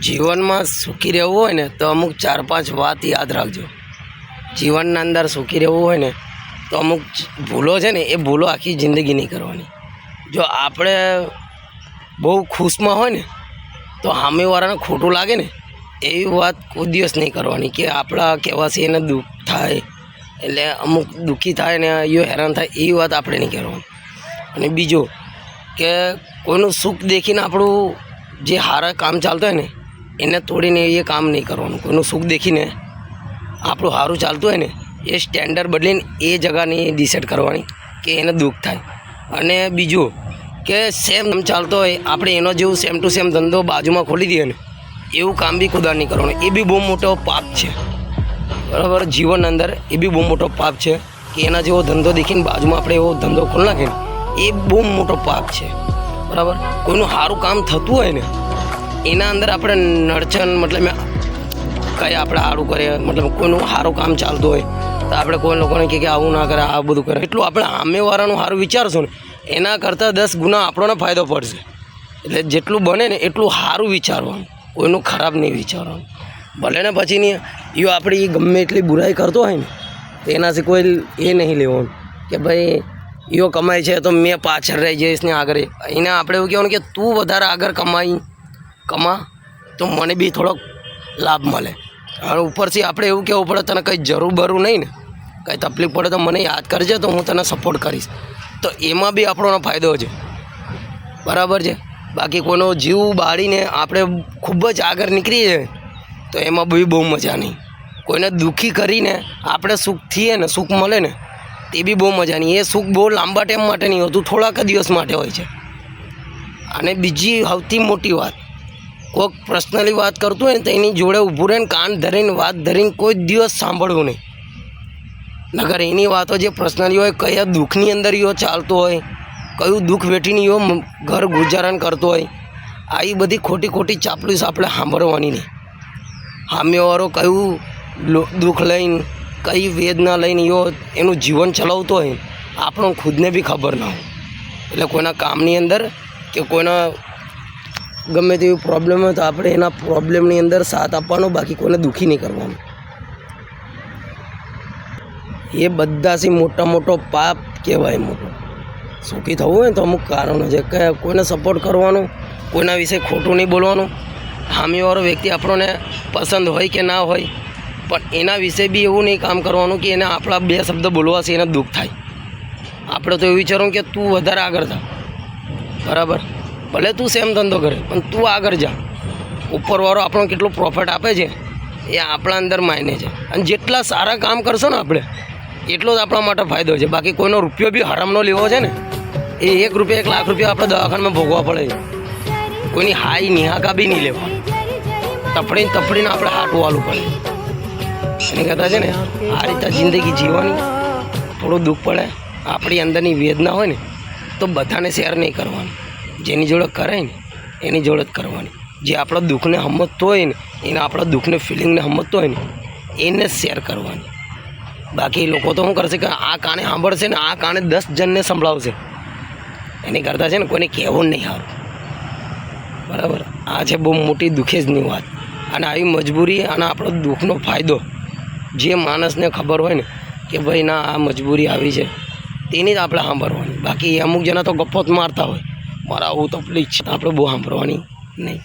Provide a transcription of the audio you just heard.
જીવનમાં સુખી રહેવું હોય ને તો અમુક 4-5 વાત યાદ રાખજો. જીવનના અંદર સુખી રહેવું હોય ને તો અમુક ભૂલો છે ને એ ભૂલો આખી જિંદગી નહીં કરવાની. જો આપણે બહુ ખુશમાં હોય ને તો સામેવાળાને ખોટું લાગે ને એવી વાત કોઈ દિવસ નહીં કરવાની કે આપણા કહેવાથી એને દુઃખ થાય એટલે અમુક દુઃખી થાય ને એ હેરાન થાય એવી વાત આપણે નહીં કરવાની. અને બીજું કે કોઈનું સુખ દેખીને આપણું જે સારા કામ ચાલતું હોય ને એને તોડીને એ કામ નહીં કરવાનું. કોઈનું સુખ દેખીને આપણું સારું ચાલતું હોય ને એ સ્ટેન્ડર્ડ બદલીને એ જગાની ડિસાઇડ કરવાની કે એને દુઃખ થાય. અને બીજું કે સેમ ચાલતો હોય આપણે એનો જેવું સેમ ટુ સેમ ધંધો બાજુમાં ખોલી દઈએ ને એવું કામ બી ખુદા નહીં કરવાનું. એ બી બહુ મોટો પાપ છે, બરાબર. જીવન અંદર એ બી બહુ મોટો પાપ છે કે એના જેવો ધંધો દેખીને બાજુમાં આપણે એવો ધંધો ખોલી નાખીએ ને એ બહુ મોટો પાપ છે, બરાબર. કોઈનું સારું કામ થતું હોય ને એના અંદર આપણે નડચણ મતલબ કંઈ આપણે સારું કરીએ, મતલબ કોઈનું સારું કામ ચાલતું હોય તો આપણે કોઈ લોકોને કહે કે આવું ના કરે, આ બધું કરે. એટલું આપણે સામેવાળાનું સારું વિચારશું ને એના કરતાં 10 ગુણા આપણને ફાયદો પડશે. એટલે જેટલું બને ને એટલું સારું વિચારવાનું, કોઈનું ખરાબ નહીં વિચારવાનું. ભલે ને પછી નહીં એ આપણી ગમે એટલી બુરાઈ કરતો હોય ને તો એનાથી કોઈ એ નહીં લેવાનું કે ભાઈ એઓ કમાય છે તો મેં પાછળ રહી જઈશ ને આગળ. એને આપણે એવું કહેવાનું કે તું વધારે આગળ કમા તો મને બી થોડોક લાભ મળે. અને ઉપરથી આપણે એવું કહેવું પડે તને કંઈ જરૂર બરું નહીં ને કંઈ તકલીફ પડે તો મને યાદ કરજે તો હું તને સપોર્ટ કરીશ. તો એમાં બી આપણો ફાયદો છે, બરાબર છે. બાકી કોઈનો જીવ બાળીને આપણે ખૂબ જ આગળ નીકળી જાય તો એમાં બી બહુ મજા નહીં. કોઈને દુઃખી કરીને આપણે સુખ થઈએ ને સુખ મળે ને તે બી બહુ મજા નહીં. એ સુખ બહુ લાંબા ટાઈમ માટે નહીં હોતું, થોડાક દિવસ માટે હોય છે. અને બીજી સૌથી મોટી વાત, કોઈક પર્સનલી વાત કરતું હોય ને તો એની જોડે ઊભું રહીને કાન ધરીને વાત ધરીને કોઈ દિવસ સાંભળવું નહીં. નગર એની વાતો જે પર્સનલી હોય, કયા દુઃખની અંદર એવો ચાલતો હોય, કયું દુઃખ વેઠીને એવો ઘર ગુજારણ કરતો હોય, આવી બધી ખોટી ચાપલુસ આપણે સાંભળવાની નહીં. સામેવાળો કયું દુઃખ લઈને કઈ વેદના લઈને એનું જીવન ચલાવતો હોય આપણો ખુદને બી ખબર ના હોય. એટલે કોઈના કામની અંદર કે કોઈના ગમે તેવી પ્રોબ્લેમ હોય તો આપણે એના પ્રોબ્લેમની અંદર સાથ આપવાનો, બાકી કોઈને દુઃખી નહીં કરવાનું. એ બધાથી મોટો પાપ કહેવાય. મોટો સુખી થવું હોય તો અમુક કારણો છે કે કોઈને સપોર્ટ કરવાનો, કોઈના વિશે ખોટું નહીં બોલવાનું. સામેવાળો વ્યક્તિ આપણને પસંદ હોય કે ના હોય પણ એના વિશે બી એવું નહીં કામ કરવાનું કે એને આપણા 2 શબ્દ બોલવાથી એને દુઃખ થાય. આપણે તો એવું વિચારવું કે તું વધારે આગળ થા, બરાબર. ભલે તું સેમ ધંધો કરે પણ તું આગળ જા. ઉપરવાળો આપણો કેટલું પ્રોફિટ આપે છે એ આપણા અંદર માયને છે. અને જેટલા સારા કામ કરશો ને આપણે એટલો જ આપણા માટે ફાયદો છે. બાકી કોઈનો રૂપિયો બી હરામનો લેવો છે ને એ 1 રૂપિયા 1 લાખ રૂપિયા આપણે દવાખાનામાં ભોગવા પડે છે. કોઈની હાઈ નિહાકા બી નહીં લેવા, તપડીને આપણે હાટું વાલું પડે. એની કરતાં છે ને આ રીતે જિંદગી જીવવાની. થોડું દુઃખ પડે, આપણી અંદરની વેદના હોય ને તો બધાને શેર નહીં કરવાની. જેની જોડે કરાય ને એની જોડે જ કરવાની. જે આપણા દુઃખને સમજતો હોય ને એને આપણા દુઃખને ફિલિંગને સમજતો હોય ને એને જ શેર કરવાની. બાકી લોકો તો શું કરશે કે આ કાને સાંભળશે ને આ કાને 10 જણને સંભળાવશે. એની કરતાં છે ને કોઈને કહેવું નહીં સારું, બરાબર. આ છે બહુ મોટી દુઃખેજની વાત. અને આવી મજબૂરી અને આપણો દુઃખનો ફાયદો જે માણસને ખબર હોય ને કે ભાઈ ના આ મજબૂરી આવી છે તેની જ આપણે સાંભળવાની. બાકી અમુક જણા તો ગપ્પો જ મારતા હોય મારા આવું તકલીફ છે, આપણે બહુ સાંભળવાની નહીં.